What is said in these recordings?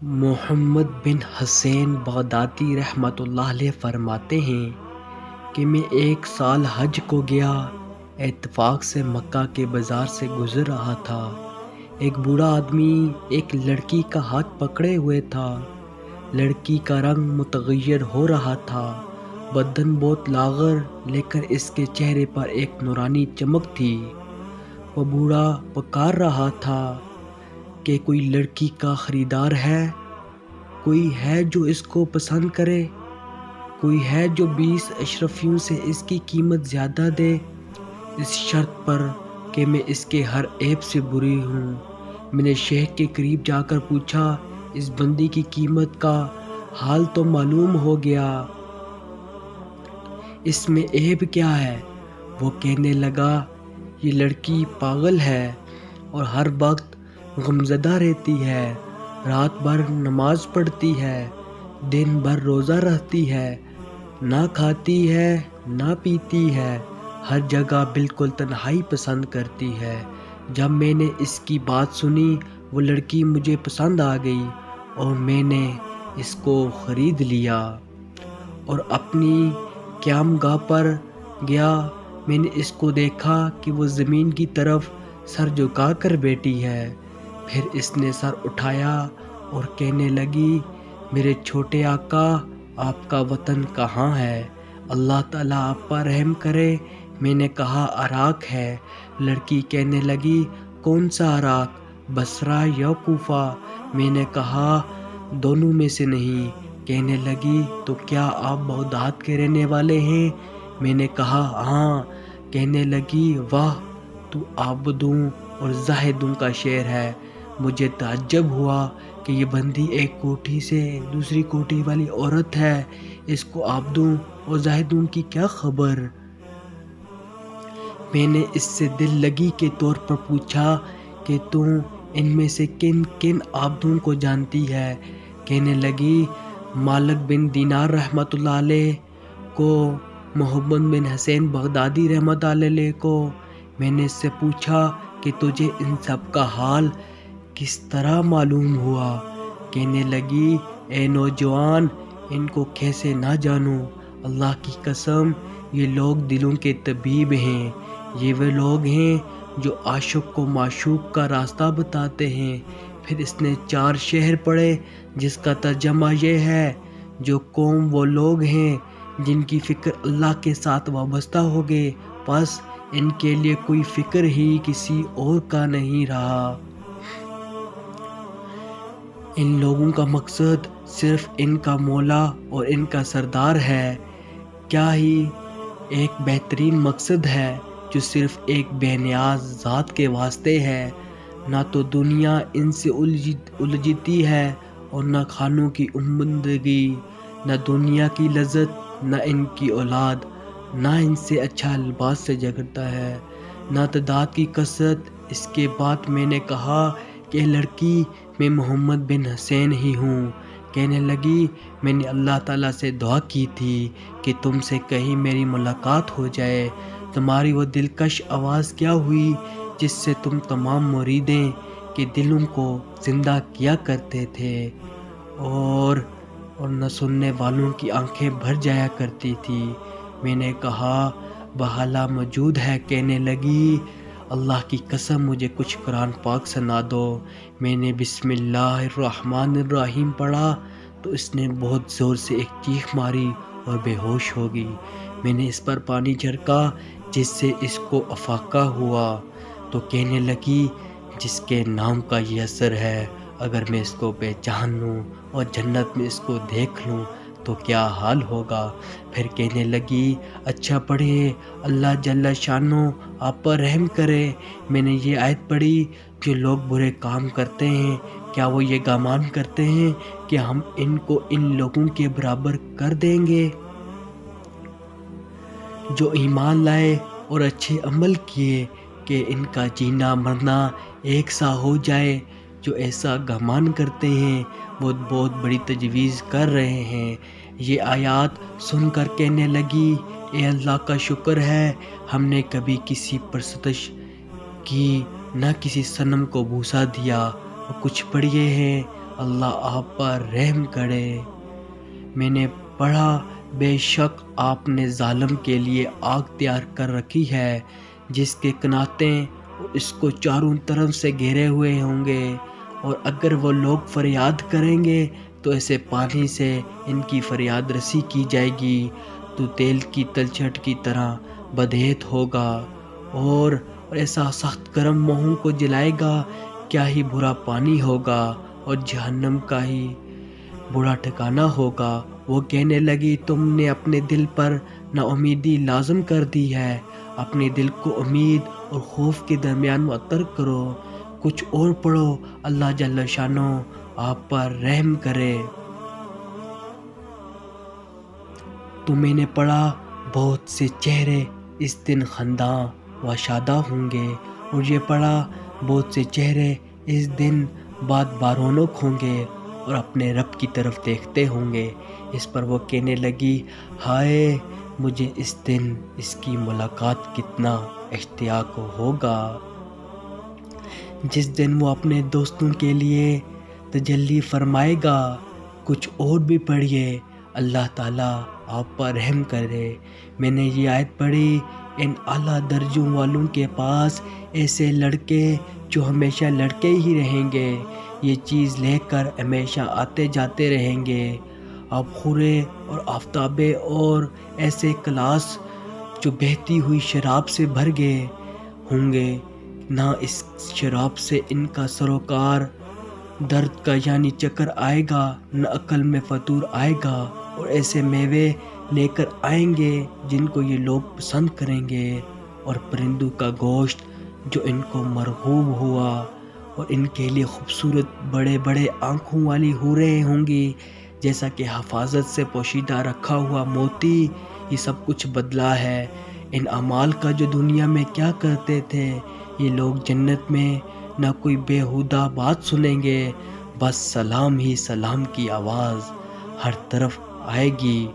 محمد بن حسین بغدادی رحمۃ اللہ علیہ فرماتے ہیں کہ میں ایک سال حج کو گیا، اتفاق سے مکہ کے بازار سے گزر رہا تھا۔ ایک بوڑھا آدمی ایک لڑکی کا ہاتھ پکڑے ہوئے تھا۔ لڑکی کا رنگ متغیر ہو رہا تھا، بدن بہت لاغر، لیکن اس کے چہرے پر ایک نورانی چمک تھی۔ وہ بوڑھا پکار رہا تھا کہ کوئی لڑکی کا خریدار ہے، کوئی ہے جو اس کو پسند کرے، کوئی ہے جو 20 اشرفیوں سے اس کی قیمت زیادہ دے، اس شرط پر کہ میں اس کے ہر عیب سے بری ہوں۔ میں نے شیخ کے قریب جا کر پوچھا، اس بندی کی قیمت کا حال تو معلوم ہو گیا، اس میں عیب کیا ہے؟ وہ کہنے لگا، یہ لڑکی پاگل ہے اور ہر وقت غمزدہ رہتی ہے، رات بھر نماز پڑھتی ہے، دن بھر روزہ رہتی ہے، نہ کھاتی ہے نہ پیتی ہے، ہر جگہ بالکل تنہائی پسند کرتی ہے۔ جب میں نے اس کی بات سنی، وہ لڑکی مجھے پسند آ گئی اور میں نے اس کو خرید لیا اور اپنی قیام گاہ پر گیا۔ میں نے اس کو دیکھا کہ وہ زمین کی طرف سر جھکا کر بیٹھی ہے، پھر اس نے سر اٹھایا اور کہنے لگی، میرے چھوٹے آقا، آپ کا وطن کہاں ہے؟ اللہ تعالیٰ آپ پر رحم کرے۔ میں نے کہا، عراق ہے۔ لڑکی کہنے لگی، کون سا عراق، بصرہ یا کوفہ؟ میں نے کہا، دونوں میں سے نہیں۔ کہنے لگی، تو کیا آپ بغداد کے رہنے والے ہیں؟ میں نے کہا، ہاں۔ کہنے لگی، واہ، تو عابدوں اور زاہدوں کا شہر ہے۔ مجھے تعجب ہوا کہ یہ بندی ایک کوٹھی سے دوسری کوٹھی والی عورت ہے، اس کو عابدوں اور زاہدوں کی کیا خبر؟ میں نے اس سے دل لگی کے طور پر پوچھا کہ تو ان میں سے کن کن عابدوں کو جانتی ہے؟ کہنے لگی، مالک بن دینار رحمۃ اللہ علیہ کو، محمد بن حسین بغدادی رحمۃ اللہ علیہ کو۔ میں نے اس سے پوچھا کہ تجھے ان سب کا حال کس طرح معلوم ہوا؟ کہنے لگی، اے نوجوان، ان کو کیسے نہ جانوں؟ اللہ کی قسم، یہ لوگ دلوں کے طبیب ہیں۔ یہ وہ لوگ ہیں جو عاشق کو معشوق کا راستہ بتاتے ہیں۔ پھر اس نے 4 شعر پڑھے جس کا ترجمہ یہ ہے، جو قوم وہ لوگ ہیں جن کی فکر اللہ کے ساتھ وابستہ ہو گئے، پس ان کے لیے کوئی فکر ہی کسی اور کا نہیں رہا۔ ان لوگوں کا مقصد صرف ان کا مولا اور ان کا سردار ہے۔ کیا ہی ایک بہترین مقصد ہے جو صرف ایک بے نیاز ذات کے واسطے ہے۔ نہ تو دنیا ان سے الجھتی ہے اور نہ کھانوں کی عمدگی، نہ دنیا کی لذت، نہ ان کی اولاد، نہ ان سے اچھا لباس سے جھگڑتا ہے، نہ تعداد کی کثرت۔ اس کے بعد میں نے کہا کہ اے لڑکی، میں محمد بن حسین ہی ہوں۔ کہنے لگی، میں نے اللہ تعالیٰ سے دعا کی تھی کہ تم سے کہیں میری ملاقات ہو جائے۔ تمہاری وہ دلکش آواز کیا ہوئی جس سے تم تمام مریدیں کے دلوں کو زندہ کیا کرتے تھے اور نہ سننے والوں کی آنکھیں بھر جایا کرتی تھی؟ میں نے کہا، بحالہ موجود ہے۔ کہنے لگی، اللہ کی قسم، مجھے کچھ قرآن پاک سنا دو۔ میں نے بسم اللہ الرحمن الرحیم پڑھا تو اس نے بہت زور سے ایک چیخ ماری اور بے ہوش ہو گئی۔ میں نے اس پر پانی چھڑکا جس سے اس کو افاقہ ہوا، تو کہنے لگی، جس کے نام کا یہ اثر ہے، اگر میں اس کو پہچان لوں اور جنت میں اس کو دیکھ لوں تو کیا حال ہوگا؟ پھر کہنے لگی، اچھا پڑھیے، اللہ جل شانہ آپ پر رحم کرے۔ میں نے یہ آیت پڑھی، جو لوگ برے کام کرتے ہیں، کیا وہ یہ گمان کرتے ہیں کہ ہم ان کو ان لوگوں کے برابر کر دیں گے جو ایمان لائے اور اچھے عمل کیے، کہ ان کا جینا مرنا ایک سا ہو جائے؟ جو ایسا گمان کرتے ہیں وہ بہت بڑی تجویز کر رہے ہیں۔ یہ آیات سن کر کہنے لگی، اے اللہ کا شکر ہے، ہم نے کبھی کسی پرستش کی، نہ کسی صنم کو بوسہ دیا۔ وہ کچھ پڑھے ہیں، اللہ آپ پر رحم کرے۔ میں نے پڑھا بے شک آپ نے ظالم کے لیے آگ تیار کر رکھی ہے جس کے کناتے اس کو چاروں طرف سے گھیرے ہوئے ہوں گے، اور اگر وہ لوگ فریاد کریں گے تو ایسے پانی سے ان کی فریاد رسی کی جائے گی، تو تیل کی تلچھٹ کی طرح بدہیت ہوگا، اور ایسا سخت گرم منہوں کو جلائے گا، کیا ہی برا پانی ہوگا اور جہنم کا ہی برا ٹھکانہ ہوگا۔ وہ کہنے لگی تم نے اپنے دل پر نا امیدی لازم کر دی ہے، اپنے دل کو امید اور خوف کے درمیان معطر کرو، کچھ اور پڑھو، اللہ جل شانہ آپ پر رحم کرے۔ تو میں نے پڑھا بہت سے چہرے اس دن خنداں و شاداں ہوں گے، اور یہ پڑھا بہت سے چہرے اس دن بارونق ہوں گے اور اپنے رب کی طرف دیکھتے ہوں گے۔ اس پر وہ کہنے لگی ہائے مجھے اس دن اس کی ملاقات کتنا اشتیاق ہوگا، جس دن وہ اپنے دوستوں کے لیے تجلی فرمائے گا۔ کچھ اور بھی پڑھیے، اللہ تعالیٰ آپ پر رحم کرے۔ میں نے یہ آیت پڑھی، ان اعلیٰ درجوں والوں کے پاس ایسے لڑکے جو ہمیشہ لڑکے ہی رہیں گے، یہ چیز لے کر ہمیشہ آتے جاتے رہیں گے، اب خورے اور آفتابے اور ایسے کلاس جو بہتی ہوئی شراب سے بھر گئے ہوں گے، نہ اس شراب سے ان کا سروکار درد کا یعنی چکر آئے گا، نہ عقل میں فطور آئے گا، اور ایسے میوے لے کر آئیں گے جن کو یہ لوگ پسند کریں گے، اور پرندوں کا گوشت جو ان کو مرغوب ہوا، اور ان کے لیے خوبصورت بڑے بڑے آنکھوں والی حوریں ہوں گی، جیسا کہ حفاظت سے پوشیدہ رکھا ہوا موتی۔ یہ سب کچھ بدلہ ہے ان اعمال کا جو دنیا میں کیا کرتے تھے۔ یہ لوگ جنت میں نہ کوئی بیہودہ بات سنیں گے، بس سلام ہی سلام کی آواز ہر طرف آئے گی،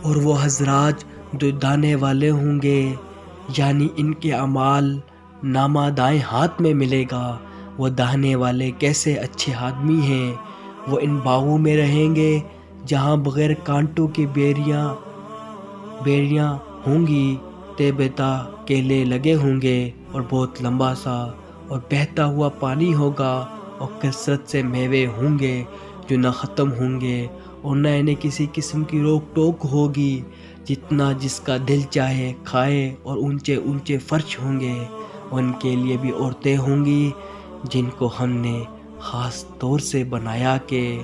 اور وہ حضرات جو دانے والے ہوں گے، یعنی ان کے اعمال نامہ دائیں ہاتھ میں ملے گا۔ وہ دانے والے کیسے اچھے آدمی ہیں، وہ ان باغوں میں رہیں گے جہاں بغیر کانٹوں کی بیریاں ہوں گی، تیبتا کیلے لگے ہوں گے، اور بہت لمبا سا اور بہتا ہوا پانی ہوگا، اور کثرت سے میوے ہوں گے جو نہ ختم ہوں گے، اور نہ انہیں کسی قسم کی روک ٹوک ہوگی، جتنا جس کا دل چاہے کھائے، اور اونچے اونچے فرش ہوں گے، اور ان کے لیے بھی عورتیں ہوں گی جن کو ہم نے خاص طور سے بنایا کہ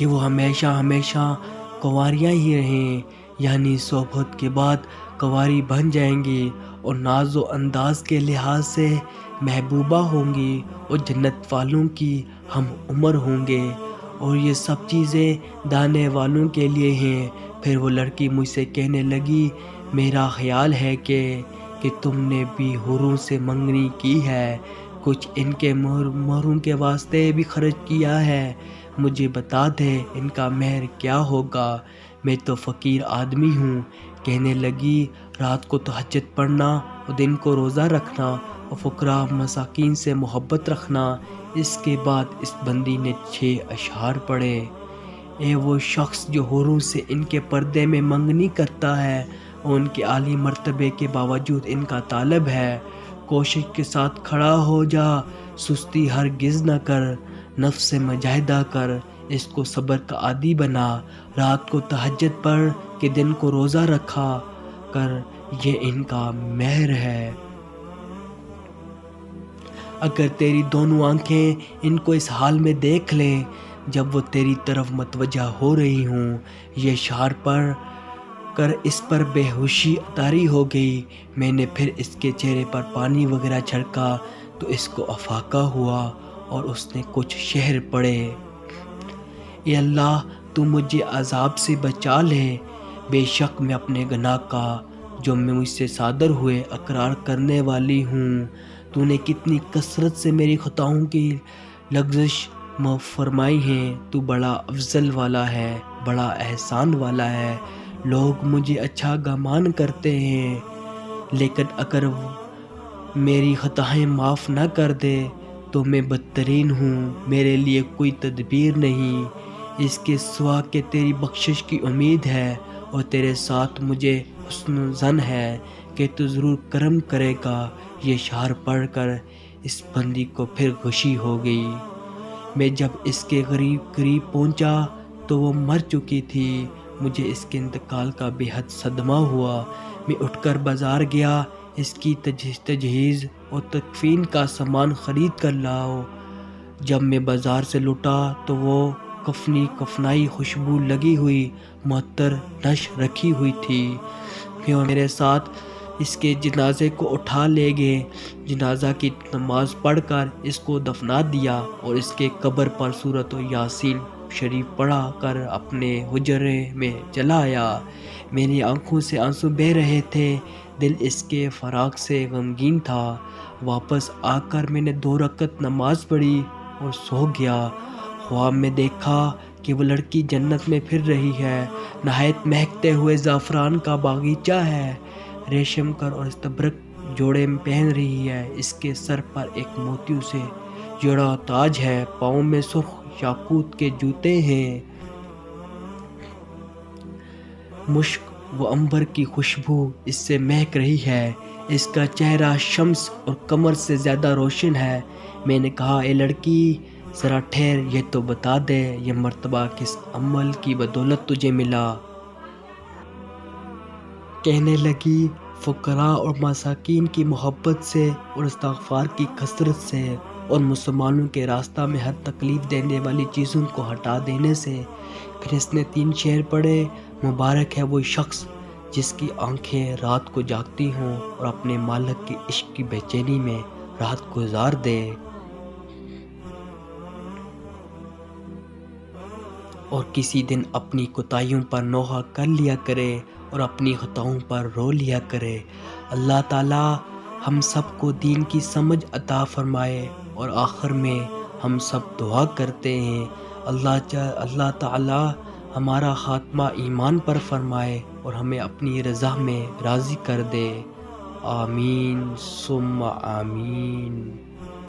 وہ ہمیشہ ہمیشہ کنواریاں ہی رہیں، یعنی صحبت کے بعد کنواری بن جائیں گی، اور ناز و انداز کے لحاظ سے محبوبہ ہوں گی، اور جنت والوں کی ہم عمر ہوں گے، اور یہ سب چیزیں دانے والوں کے لیے ہیں۔ پھر وہ لڑکی مجھ سے کہنے لگی میرا خیال ہے کہ تم نے بھی حوروں سے منگنی کی ہے، کچھ ان کے مہروں کے واسطے بھی خرچ کیا ہے، مجھے بتا دے ان کا مہر کیا ہوگا، میں تو فقیر آدمی ہوں۔ کہنے لگی رات کو تہجد پڑھنا، اور دن کو روزہ رکھنا، اور فقراء مساکین سے محبت رکھنا۔ اس کے بعد اس بندی نے 6 اشعار پڑھے۔ اے وہ شخص جو حوروں سے ان کے پردے میں منگنی کرتا ہے اور ان کے عالی مرتبے کے باوجود ان کا طالب ہے، کوشش کے ساتھ کھڑا ہو جا، سستی ہرگز نہ کر، نفس سے مجاہدہ کر، اس کو صبر کا عادی بنا، رات کو تہجد پڑھ کہ دن کو روزہ رکھا کر، یہ ان کا مہر ہے۔ اگر تیری دونوں آنکھیں ان کو اس حال میں دیکھ لیں جب وہ تیری طرف متوجہ ہو رہی ہوں، یہ اشعار پڑھ کر اس پر بے ہوشی طاری ہو گئی۔ میں نے پھر اس کے چہرے پر پانی وغیرہ چھڑکا تو اس کو افاقہ ہوا، اور اس نے کچھ شعر پڑھے۔ اے اللہ تو مجھے عذاب سے بچا لے، بے شک میں اپنے گناہ کا جو مجھ سے صادر ہوئے اقرار کرنے والی ہوں، تو نے کتنی کثرت سے میری خطاؤں کی لغزش معاف فرمائی ہے، تو بڑا افضل والا ہے، بڑا احسان والا ہے۔ لوگ مجھے اچھا گمان کرتے ہیں، لیکن اگر میری خطائیں معاف نہ کر دے تو میں بدترین ہوں، میرے لیے کوئی تدبیر نہیں، اس کے سوا کہ تیری بخشش کی امید ہے اور تیرے ساتھ مجھے حسن ظن ہے کہ تو ضرور کرم کرے گا۔ یہ اشعار پڑھ کر اس بندی کو پھر خوشی ہو گئی۔ میں جب اس کے قریب پہنچا تو وہ مر چکی تھی۔ مجھے اس کے انتقال کا بے حد صدمہ ہوا۔ میں اٹھ کر بازار گیا، اس کی تجہیز اور تکفین کا سامان خرید کر لاؤ۔ جب میں بازار سے لوٹا تو وہ کفنائی خوشبو لگی ہوئی معطر نش رکھی ہوئی تھی۔ میں اور میرے ساتھ اس کے جنازے کو اٹھا لے گئے۔ جنازہ کی نماز پڑھ کر اس کو دفنا دیا اور اس کے قبر پر سورۃ یاسین شریف پڑھا کر اپنے حجرے میں چلا آیا۔ میری آنکھوں سے آنسو بہہ رہے تھے، دل اس کے فراق سے غمگین تھا۔ واپس آ کر میں نے 2 رکعت نماز پڑھی اور سو گیا۔ خواب میں دیکھا کہ وہ لڑکی جنت میں پھر رہی ہے، نہایت مہکتے ہوئے زعفران کا باغیچہ ہے، ریشم کر اور استبرق جوڑے پہن رہی ہے، اس کے سر پر ایک موتیوں سے جڑا تاج ہے، پاؤں میں سرخ یاقوت کے جوتے ہیں، مشک و عنبر کی خوشبو اس سے مہک رہی ہے، اس کا چہرہ شمس اور قمر سے زیادہ روشن ہے۔ میں نے کہا، اے لڑکی ذرا ٹھہر، یہ تو بتا دے یہ مرتبہ کس عمل کی بدولت تجھے ملا؟ کہنے لگی، فقراء اور مساکین کی محبت سے اور استغفار کی کثرت سے اور مسلمانوں کے راستہ میں ہر تکلیف دینے والی چیزوں کو ہٹا دینے سے۔ پھر اس نے 3 شعر پڑھے۔ مبارک ہے وہ شخص جس کی آنکھیں رات کو جاگتی ہوں اور اپنے مالک کے عشق کی بے چینی میں رات گزار دے، اور کسی دن اپنی کوتاہیوں پر نوحہ کر لیا کرے اور اپنی خطاؤں پر رو لیا کرے۔ اللہ تعالی ہم سب کو دین کی سمجھ عطا فرمائے۔ اور آخر میں ہم سب دعا کرتے ہیں، اللہ تعالی ہمارا خاتمہ ایمان پر فرمائے اور ہمیں اپنی رضا میں راضی کر دے۔ آمین ثم آمین۔